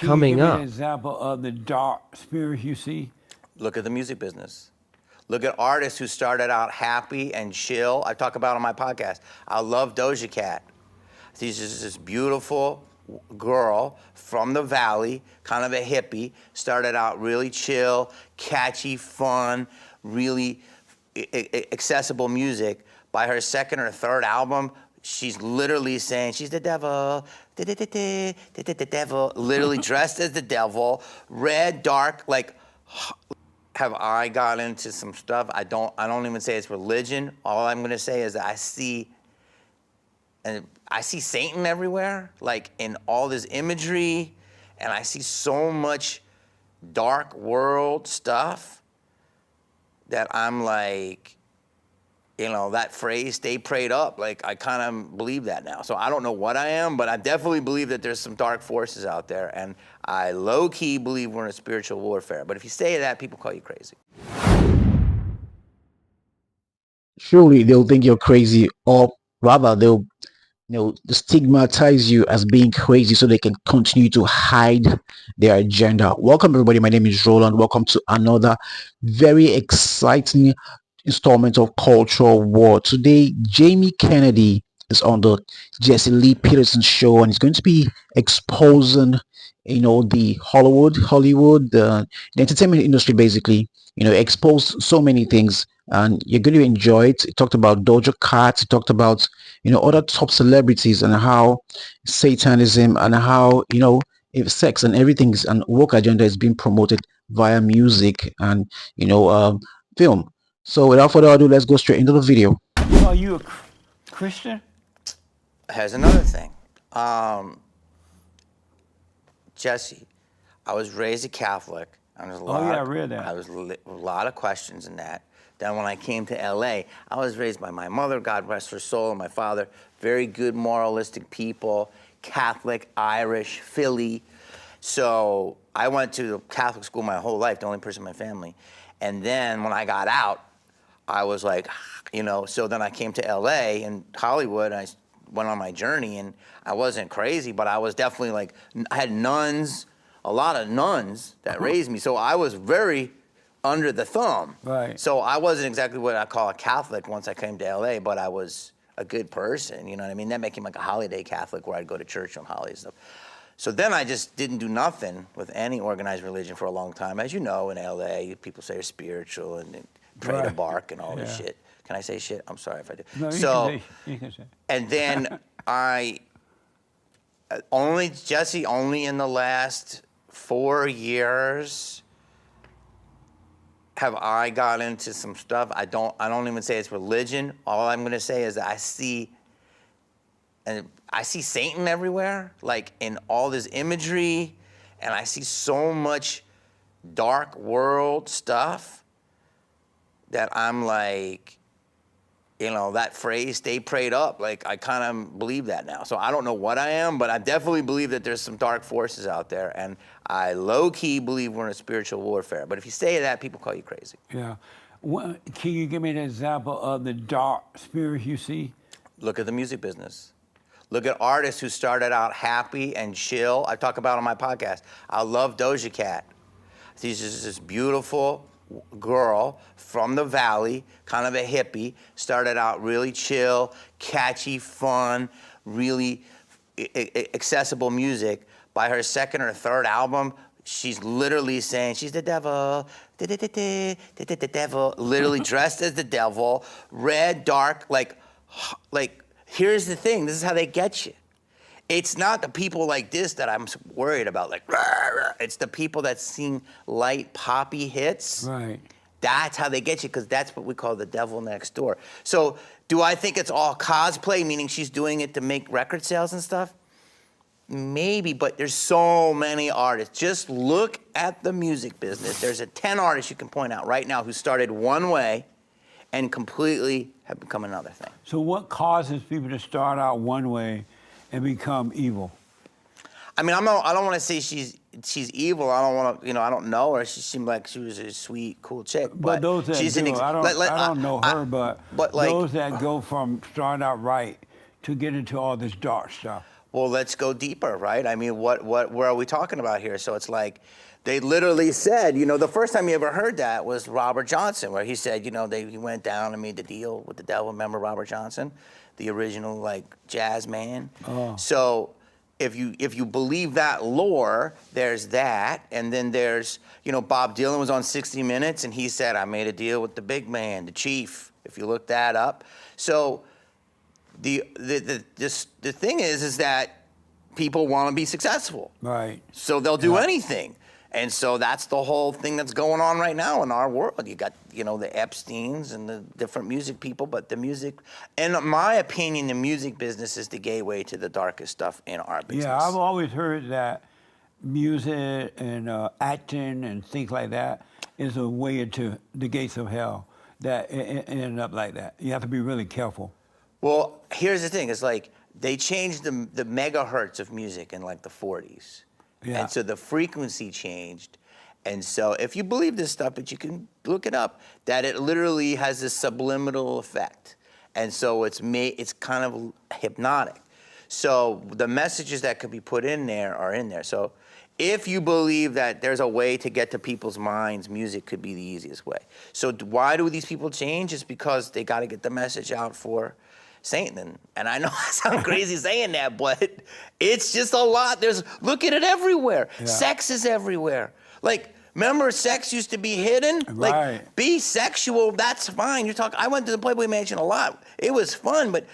coming Can you give me an up. example of the dark spirits you see? Look at the music business. Look at artists who started out happy and chill. I talk about on my podcast. I love Doja-Cat. She's just this beautiful girl from the valley, kind of a hippie, started out really chill, catchy, fun, really accessible music. By her second or third album, she's literally saying she's the devil, the devil, literally dressed as the devil, red, dark, like. Have I got into some stuff? I don't even say it's religion. All I'm gonna say is that I see Satan everywhere, like in all this imagery, and I see so much dark world stuff that I'm like, that phrase, stay prayed up, like I kind of believe that now. So I don't know what I am, but I definitely believe that there's some dark forces out there, and I low-key believe we're in a spiritual warfare. But if you say that, people call you crazy. Surely they'll think you're crazy, or rather they'll stigmatize you as being crazy so they can continue to hide their agenda. Welcome everybody, my name is Roland. Welcome to another very exciting installment of Cultural War. Today Jamie Kennedy is on the Jesse Lee Peterson show, and he's going to be exposing the Hollywood, the entertainment industry, basically. Exposed so many things, and you're going to enjoy it. He talked about Doja-Cat. He talked about other top celebrities, and how Satanism, and how if sex and everything and woke agenda is being promoted via music and film. So without further ado, let's go straight into the video. Are you a Christian? Here's another thing. Jesse, I was raised a Catholic. And there's a lot I read that. I was a lot of questions in that. Then when I came to LA, I was raised by my mother, God rest her soul, and my father. Very good, moralistic people, Catholic, Irish, Philly. So I went to Catholic school my whole life, the only person in my family. And then when I got out, I was like, so then I came to LA and Hollywood, and I went on my journey, and I wasn't crazy, but I was definitely like, I had nuns, a lot of nuns that raised me. So I was very under the thumb. Right. So I wasn't exactly what I call a Catholic once I came to LA, but I was a good person, you know what I mean? That became like a holiday Catholic where I'd go to church on holidays and stuff. So then I just didn't do nothing with any organized religion for a long time. As you know, in LA, people say you're spiritual and pray to bark and all this shit. Can I say shit? I'm sorry if I do. No, you can say. And then only in the last 4 years have I got into some stuff. I don't even say it's religion. All I'm gonna say is that I see Satan everywhere, like in all this imagery, and I see so much dark world stuff that I'm like, that phrase, stay prayed up, like I kind of believe that now. So I don't know what I am, but I definitely believe that there's some dark forces out there, and I low-key believe we're in a spiritual warfare. But if you say that, people call you crazy. Yeah. Can you give me an example of the dark spirits you see? Look at the music business. Look at artists who started out happy and chill. I talk about on my podcast. I love Doja-Cat. She's just this beautiful girl from the valley, kind of a hippie, started out really chill, catchy, fun, really accessible music. By her second or third album, she's literally saying she's the devil, the devil, literally dressed as the devil, red, dark, like here's the thing, this is how they get you. It's not the people like this that I'm worried about, like, rah, rah. It's the people that sing light poppy hits. Right. That's how they get you, because that's what we call the devil next door. So do I think it's all cosplay, meaning she's doing it to make record sales and stuff? Maybe, but there's so many artists. Just look at the music business. There's 10 artists you can point out right now who started one way and completely have become another thing. So what causes people to start out one way and become evil? I mean, I don't want to say she's evil. I don't want to, I don't know her. She seemed like she was a sweet, cool chick. But those that she's do, I don't know her, but like, those that go from starting out right to get into all this dark stuff. Well, let's go deeper, right? I mean, where are we talking about here? So it's like, they literally said, the first time you ever heard that was Robert Johnson, where he said, he went down and made the deal with the devil. Remember Robert Johnson, the original like jazz man? Oh. So if you believe that lore, there's that, and then there's, Bob Dylan was on 60 Minutes, and he said, I made a deal with the big man, the chief. If you look that up, so the thing is that people want to be successful, Right. so they'll do anything. And so that's the whole thing that's going on right now in our world. You got, the Epsteins and the different music people, but the music, in my opinion, the music business is the gateway to the darkest stuff in our business. Yeah, I've always heard that music and acting and things like that is a way into the gates of hell. That it ended up like that. You have to be really careful. Well, here's the thing. It's like they changed the megahertz of music in like the 40s. Yeah. And so the frequency changed. And so if you believe this stuff, but you can look it up, that it literally has this subliminal effect. And so it's kind of hypnotic. So the messages that could be put in there are in there. So if you believe that there's a way to get to people's minds, music could be the easiest way. So why do these people change? It's because they got to get the message out for Satan. And I know I sound crazy saying that, but it's just a lot. Look at it everywhere. Yeah. Sex is everywhere. Like, remember sex used to be hidden? Right. Like, be sexual, that's fine. I went to the Playboy Mansion a lot. It was fun, but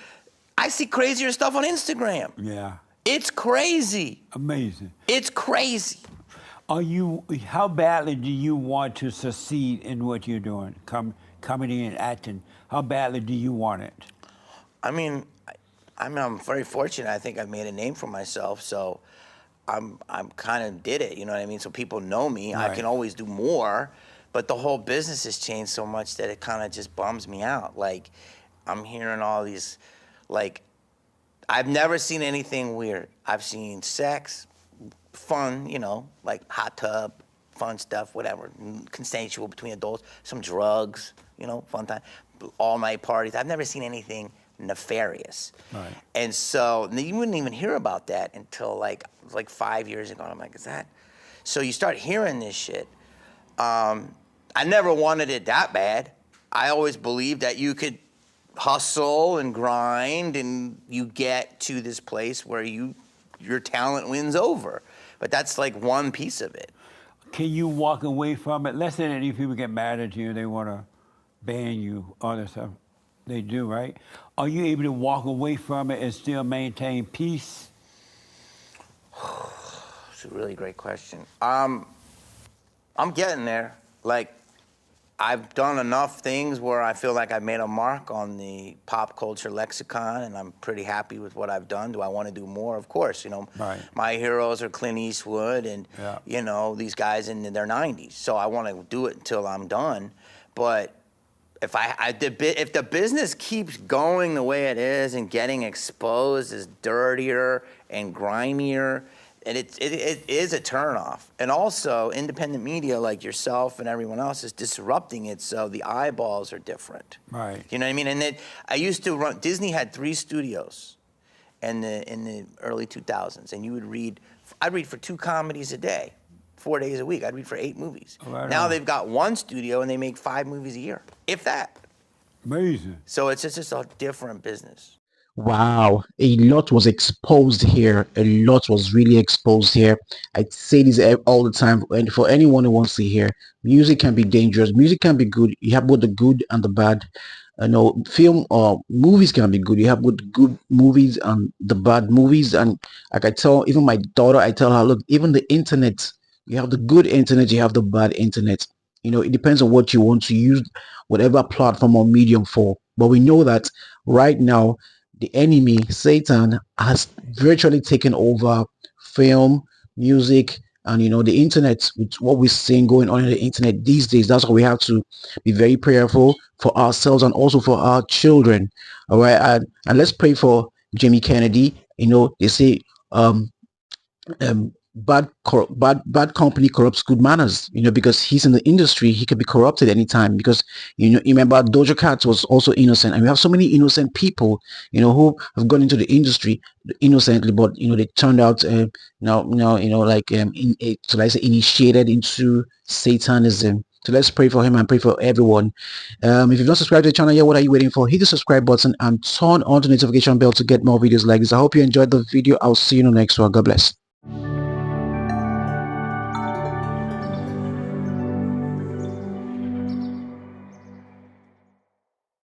I see crazier stuff on Instagram. Yeah. It's crazy. Amazing. It's crazy. How badly do you want to succeed in what you're doing, comedy and acting? How badly do you want it? I mean, I'm very fortunate. I think I've made a name for myself, so I'm kind of did it. You know what I mean? So people know me. Right. I can always do more, but the whole business has changed so much that it kind of just bums me out. Like, I'm hearing all these, like, I've never seen anything weird. I've seen sex, fun, like hot tub, fun stuff, whatever, consensual between adults, some drugs, fun time, all night parties. I've never seen anything nefarious. Right. And so you wouldn't even hear about that until like 5 years ago. And I'm like, is that? So you start hearing this shit. I never wanted it that bad. I always believed that you could hustle and grind and you get to this place where your talent wins over. But that's like one piece of it. Can you walk away from it? Let's say that these people get mad at you, they want to ban you, all that stuff. They do, right? Are you able to walk away from it and still maintain peace? It's a really great question. I'm getting there. Like, I've done enough things where I feel like I've made a mark on the pop culture lexicon, and I'm pretty happy with what I've done. Do I want to do more? Of course. Right. My heroes are Clint Eastwood and, these guys in their 90s. So I want to do it until I'm done. But if the business keeps going the way it is and getting exposed as dirtier and grimier, and it is a turnoff. And also, independent media like yourself and everyone else is disrupting it, so the eyeballs are different. Right. You know what I mean? And I used to run. Disney had 3 studios in the early 2000s, and I'd read for 2 comedies a day, 4 days a week. I'd read for 8 movies. Right now on. they've got 1 studio and they make 5 movies a year, if that. Amazing. So it's just a different business. Wow, a lot was exposed here. A lot was really exposed here. I say this all the time, and for anyone who wants to hear, music can be dangerous. Music can be good. You have both the good and the bad. Film or movies can be good. You have both the good movies and the bad movies. And like I tell even my daughter, I tell her, look, even the internet, you have the good internet, you have the bad internet. It depends on what you want to use whatever platform or medium for. But we know that right now, the enemy, Satan, has virtually taken over film, music, and the internet. With what we're seeing going on in the internet these days, that's why we have to be very prayerful for ourselves and also for our children. All right, and let's pray for Jamie Kennedy. They say bad company corrupts good manners, because he's in the industry. He could be corrupted anytime, because you remember Doja-Cat was also innocent, and we have so many innocent people who have gone into the industry innocently, but they turned out like so let's say initiated into Satanism. So let's pray for him and pray for everyone. If you've not subscribed to the channel yet, what are you waiting for? Hit the subscribe button and turn on the notification bell to get more videos like this. I hope you enjoyed the video. I'll see you in the next one. God bless.